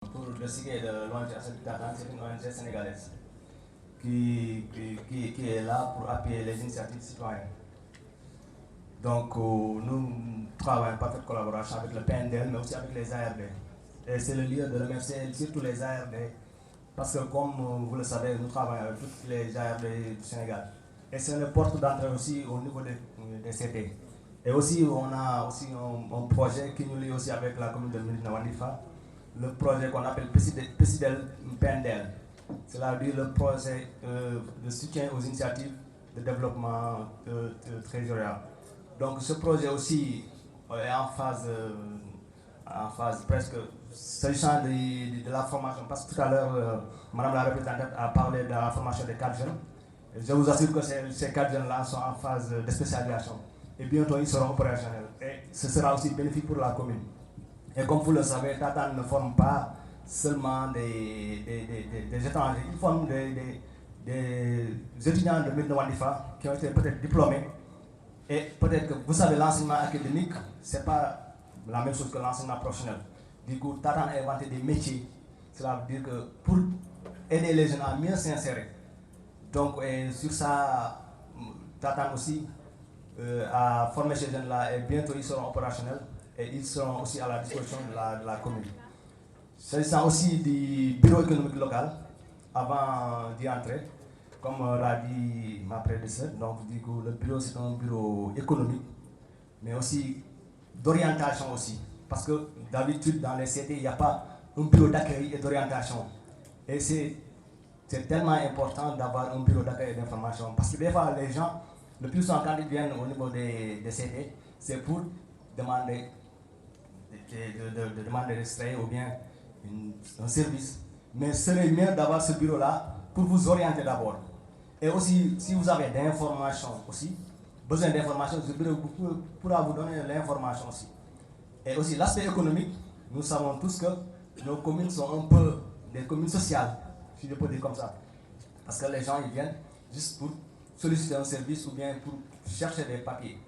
Pour le citer de l'ONG Tatan, c'est une ONG sénégalaise qui est là pour appuyer les initiatives citoyennes. Donc, nous travaillons en parfaite collaboration avec le PNDL, mais aussi avec les ARD. Et c'est le lieu de remercier surtout les ARD, parce que comme vous le savez, nous travaillons avec toutes les ARD du Sénégal. Et c'est une porte d'entrée aussi au niveau des CT. Et aussi, on a aussi un projet qui nous lie aussi avec la commune de Médina Wandifa, le projet qu'on appelle PCDEL PNDL. C'est-à-dire le projet de soutien aux initiatives de développement trésorial. Donc ce projet aussi est en phase presque, s'agissant de la formation, parce que tout à l'heure, Madame la représentante a parlé de la formation des 4 jeunes. Je vous assure que ces 4 jeunes-là sont en phase de spécialisation. Et bientôt, ils seront opérationnels. Et ce sera aussi bénéfique pour la commune. Et comme vous le savez, Tatan ne forme pas seulement des étrangers, il forme des étudiants de Médina Wandifa qui ont été peut-être diplômés. Et peut-être que vous savez, l'enseignement académique, ce n'est pas la même chose que l'enseignement professionnel. Du coup, Tatan a inventé des métiers. Cela veut dire que pour aider les jeunes à mieux s'insérer. Donc, sur ça, Tatan aussi a formé ces jeunes-là et bientôt ils seront opérationnels et ils seront aussi à la disposition de la commune. S'agissant aussi du bureau économique local, avant d'y entrer, comme l'a dit ma prédécesseure, donc du coup, le bureau c'est un bureau économique, mais aussi d'orientation aussi. Parce que d'habitude dans les CT, il n'y a pas un bureau d'accueil et d'orientation. Et c'est tellement important d'avoir un bureau d'accueil et d'information. Parce que des fois, les gens, le plus souvent quand ils viennent au niveau des CT, c'est pour demander de demander d'extrait ou bien un service. Mais ce serait mieux d'avoir ce bureau-là pour vous orienter d'abord. Et aussi, si vous avez des informations aussi, besoin d'informations, ce bureau pourra vous donner l'information aussi. Et aussi, l'aspect économique, nous savons tous que nos communes sont un peu des communes sociales, si je peux dire comme ça. Parce que les gens, ils viennent juste pour solliciter un service ou bien pour chercher des papiers.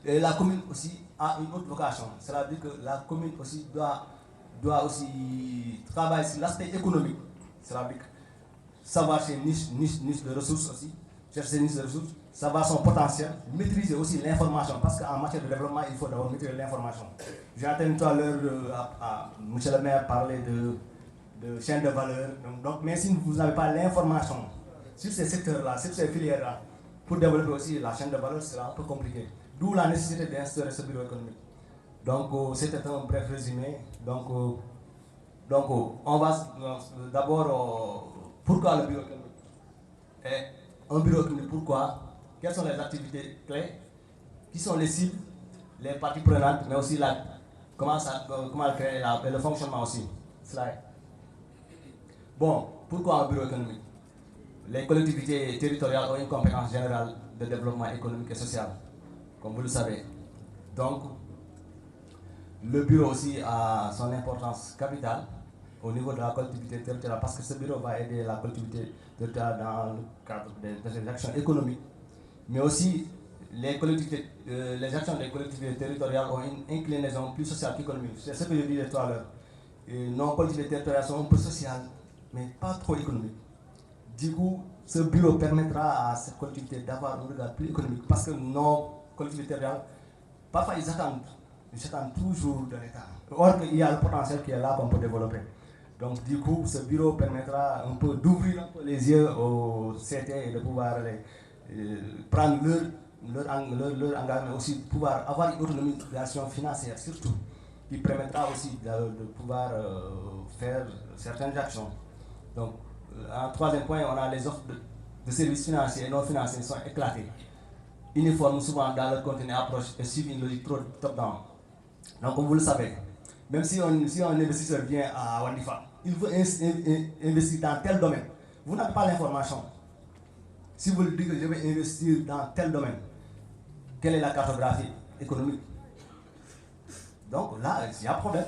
Et la commune aussi a une autre vocation. Cela veut dire que la commune aussi doit aussi travailler sur l'aspect économique. Cela veut dire savoir ses niches de ressources aussi, chercher ses niches de ressources, savoir son potentiel, maîtriser aussi l'information, parce qu'en matière de développement, il faut d'abord maîtriser l'information. J'ai entendu tout à l'heure M. le maire parler de chaîne de valeur. Donc, mais si vous n'avez pas l'information sur ces secteurs-là, sur ces filières-là, pour développer aussi la chaîne de valeur, c'est un peu compliqué. D'où la nécessité d'instaurer ce bureau économique. Donc, c'était un bref résumé. Donc on va d'abord, pourquoi le bureau économique? Et un bureau économique, pourquoi? Quelles sont les activités clés? Qui sont les cibles, les parties prenantes, mais aussi comment créer le fonctionnement aussi. Slide. Bon, pourquoi un bureau économique? Les collectivités territoriales ont une compétence générale de développement économique et social, comme vous le savez. Donc, le bureau aussi a son importance capitale au niveau de la collectivité territoriale, parce que ce bureau va aider la collectivité territoriale dans le cadre des actions économiques, mais aussi les actions des collectivités territoriales ont une inclinaison plus sociale qu'économique. C'est ce que je disais tout à l'heure. Nos collectivités territoriales sont un peu sociales, mais pas trop économiques. Du coup, ce bureau permettra à cette collectivité d'avoir un regard plus économique, parce que nos collectivités territoriales, parfois ils attendent toujours de l'État. Or, il y a le potentiel qui est là qu'on peut développer. Donc, du coup, ce bureau permettra un peu d'ouvrir un peu les yeux aux CT et de pouvoir prendre leur engagement, aussi de pouvoir avoir une autonomisation financière, surtout, qui permettra aussi de pouvoir faire certaines actions. Donc, en troisième point, on a les offres de services financiers et non financiers sont éclatées, uniformes souvent dans leur contenu approche et suivent une logique trop top-down. Donc, comme vous le savez, même si un investisseur vient à Wandifa, il veut investir dans tel domaine, vous n'avez pas l'information. Si vous lui dites que je vais investir dans tel domaine, quelle est la cartographie économique? Donc là, il y a un problème.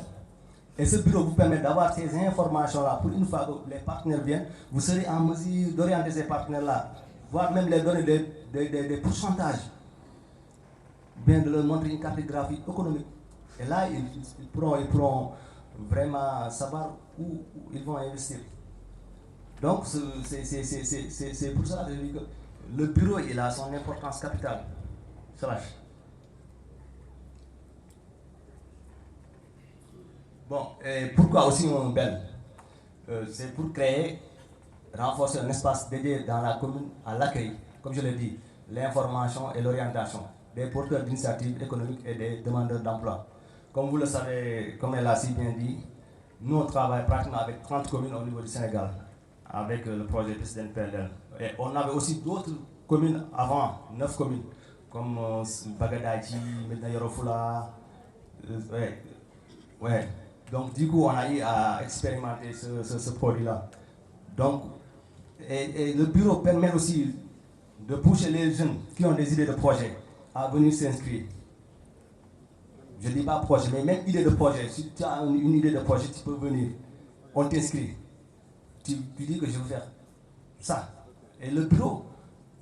Et ce bureau vous permet d'avoir ces informations-là pour une fois que les partenaires viennent, vous serez en mesure d'orienter ces partenaires-là, voire même les donner des pourcentages, bien de leur montrer une cartographie économique. Et là, ils pourront vraiment savoir où ils vont investir. Donc, c'est pour ça que je dis que le bureau, il a son importance capitale. Bon, et pourquoi aussi un bel c'est pour créer, renforcer un espace dédié dans la commune à l'accueil, comme je l'ai dit, l'information et l'orientation des porteurs d'initiatives économiques et des demandeurs d'emploi. Comme vous le savez, comme elle a si bien dit, nous on travaille pratiquement avec 30 communes au niveau du Sénégal, avec le projet Président PLL. Et on avait aussi d'autres communes avant, 9 communes, comme Bagadaïti, Medina Yorofula, ouais. Donc du coup, on a eu à expérimenter ce produit-là. Donc, et le bureau permet aussi de pousser les jeunes qui ont des idées de projet à venir s'inscrire. Je ne dis pas projet, mais même idée de projet. Si tu as une idée de projet, tu peux venir. On t'inscrit. Tu dis que je veux faire ça. Et le bureau,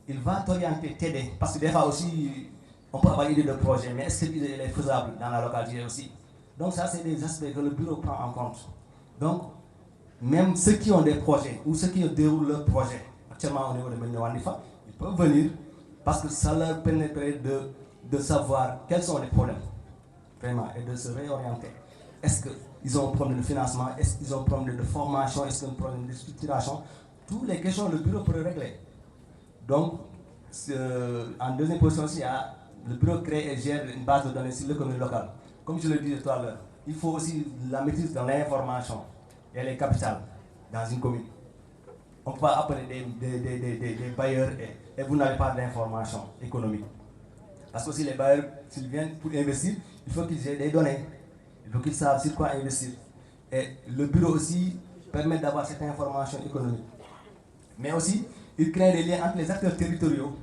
il va t'orienter, t'aider. Parce que des fois aussi, on peut avoir une idée de projet, mais est-ce qu'elle est faisable dans la localité aussi? Donc ça, c'est des aspects que le bureau prend en compte. Donc, même ceux qui ont des projets ou ceux qui déroulent leurs projets, actuellement au niveau de Ménéwandifa, ils peuvent venir parce que ça leur permettrait de savoir quels sont les problèmes, vraiment, et de se réorienter. Est-ce qu'ils ont un problème de financement? Est-ce qu'ils ont un problème de formation? Est-ce qu'ils ont un problème de structuration? Toutes les questions, le bureau peut régler. Donc, en deuxième position aussi, le bureau crée et gère une base de données sur l'économie locale. Comme je le disais tout à l'heure, il faut aussi la maîtrise de l'information et les capitales dans une commune. On ne peut pas appeler des bailleurs et vous n'avez pas d'information économique. Parce que si les bailleurs, s'ils viennent pour investir, il faut qu'ils aient des données. Il faut qu'ils savent sur quoi investir. Et le bureau aussi permet d'avoir cette information économique. Mais aussi, il crée des liens entre les acteurs territoriaux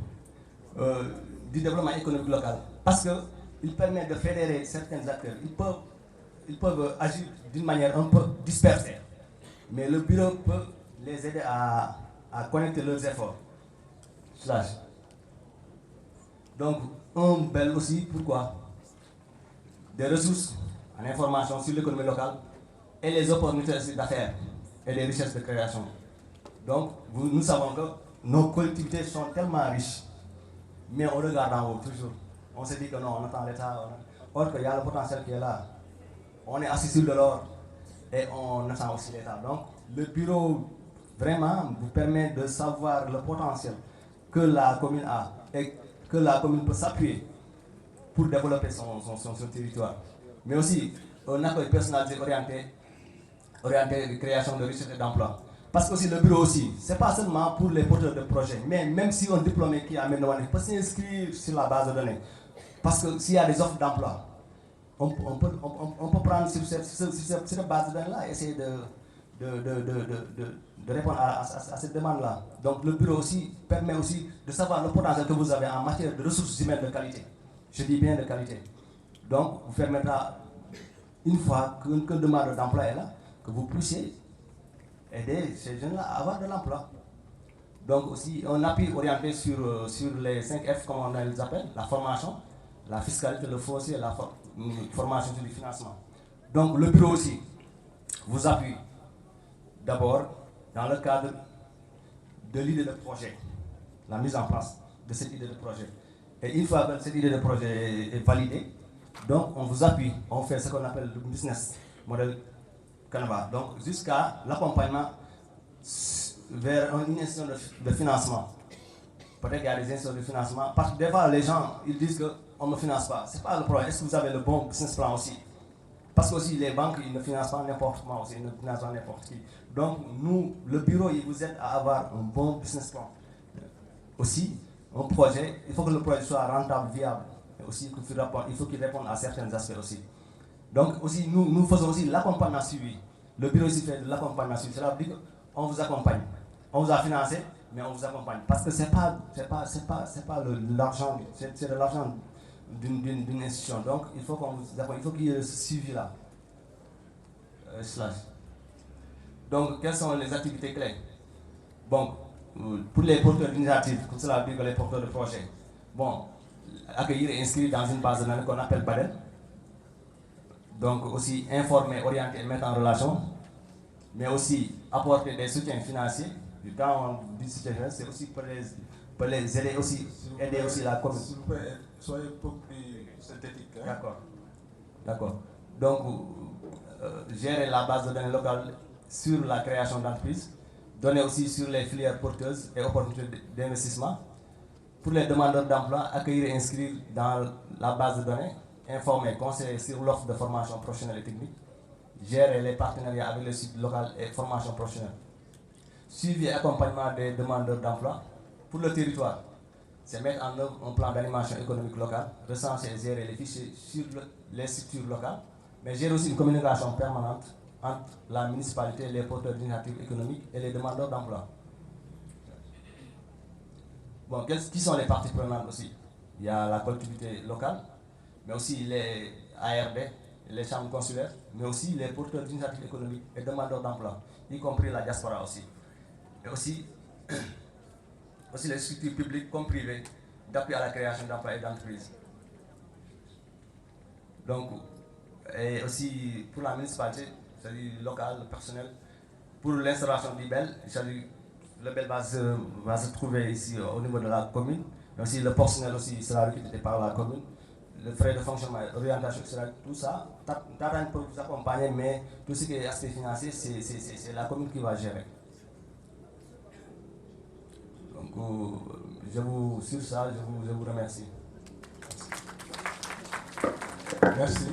du développement économique local. Parce qu'il permet de fédérer certains acteurs. Ils peuvent agir d'une manière un peu dispersée. Mais le bureau peut les aider à connecter leurs efforts. Donc, un bel aussi, pourquoi? Des ressources en information sur l'économie locale et les opportunités d'affaires et les richesses de création. Donc, nous savons que nos collectivités sont tellement riches, mais on regarde en haut toujours. On se dit que non, on attend l'État. Or qu'il y a le potentiel qui est là. On est assis sur de l'or et on attend aussi l'État. Donc, le bureau vraiment vous permet de savoir le potentiel que la commune a et que la commune peut s'appuyer pour développer son territoire. Mais aussi, un accueil personnalisé orienté de création de richesses et d'emplois. Parce que aussi le bureau aussi, ce n'est pas seulement pour les porteurs de projets, mais même si un diplômé qui a Ménéwandifa peut s'inscrire sur la base de données. Parce que s'il y a des offres d'emploi, on peut prendre sur cette base de données-là et essayer de répondre à cette demande-là. Donc le bureau aussi permet aussi de savoir le potentiel que vous avez en matière de ressources humaines de qualité. Je dis bien de qualité. Donc vous permettra, une fois qu'un demandeur d'emploi est là, que vous puissiez aider ces jeunes-là à avoir de l'emploi. Donc aussi un appui orienté sur les 5 F, comme on les appelle, la formation, la fiscalité, le foncier, la formation sur le financement. Donc le bureau aussi vous appuie d'abord dans le cadre de l'idée de projet, la mise en place de cette idée de projet. Et une fois que cette idée de projet est validée, donc on vous appuie, on fait ce qu'on appelle le business model Canva. Donc jusqu'à l'accompagnement vers une institution de financement. Peut-être qu'il y a des institutions de financement, parce que des fois les gens ils disent qu'on ne finance pas. Ce n'est pas le problème. Est-ce que vous avez le bon business plan aussi? Parce que aussi les banques ils ne financent pas n'importe comment aussi, ils ne financent pas n'importe qui. Donc nous, le bureau, il vous aide à avoir un bon business plan. Aussi, un projet, il faut que le projet soit rentable, viable. Et aussi, il faut qu'il réponde à certains aspects aussi. Donc aussi, nous faisons aussi l'accompagnement suivi. Le bureau ici fait de l'accompagnement suivi. Cela veut dire qu'on vous accompagne. On vous a financé, mais on vous accompagne. Parce que ce n'est pas l'argent, c'est de l'argent d'une institution. Donc il faut qu'on vous accompagne, il faut qu'il y ait ce suivi-là. Donc quelles sont les activités clés? Bon, pour les porteurs d'initiatives, comme cela veut dire que les porteurs de projets, bon, accueillir et inscrire dans une base de données qu'on appelle BADEL. Donc aussi informer, orienter et mettre en relation, mais aussi apporter des soutiens financiers. Quand on dit soutien financier, c'est aussi pour les aider aussi, aider aussi la commune. S'il vous plaît, soyez un peu plus synthétique. Hein? D'accord. D'accord. Donc, gérer la base de données locale sur la création d'entreprises, donner aussi sur les filières porteuses et opportunités d'investissement. Pour les demandeurs d'emploi, accueillir et inscrire dans la base de données, informer, conseiller sur l'offre de formation professionnelle et technique, gérer les partenariats avec les sites locaux et formation professionnelle. Suivi et accompagnement des demandeurs d'emploi. Pour le territoire, c'est mettre en œuvre un plan d'animation économique locale, recenser et gérer les fichiers sur les structures locales, mais gérer aussi une communication permanente entre la municipalité, les porteurs d'initiatives économiques et les demandeurs d'emploi. Bon, qui sont les parties prenantes aussi? Il y a la collectivité locale, mais aussi les ARD, les chambres consulaires, mais aussi les porteurs d'initiatives économiques et demandeurs d'emploi, y compris la diaspora aussi. Et aussi les structures publiques comme privées d'appui à la création d'emplois et d'entreprises. Donc, et aussi pour la municipalité, c'est-à-dire locale, le personnel, pour l'installation du BEL, c'est-à-dire le BEL va se trouver ici au niveau de la commune, mais aussi le personnel aussi sera recruté par la commune, le frais de fonctionnement, l'orientation, tout ça, Tata peut vous accompagner, mais tout ce qui est aspect financier, c'est la commune qui va gérer. Donc, sur ça, je vous remercie. Merci.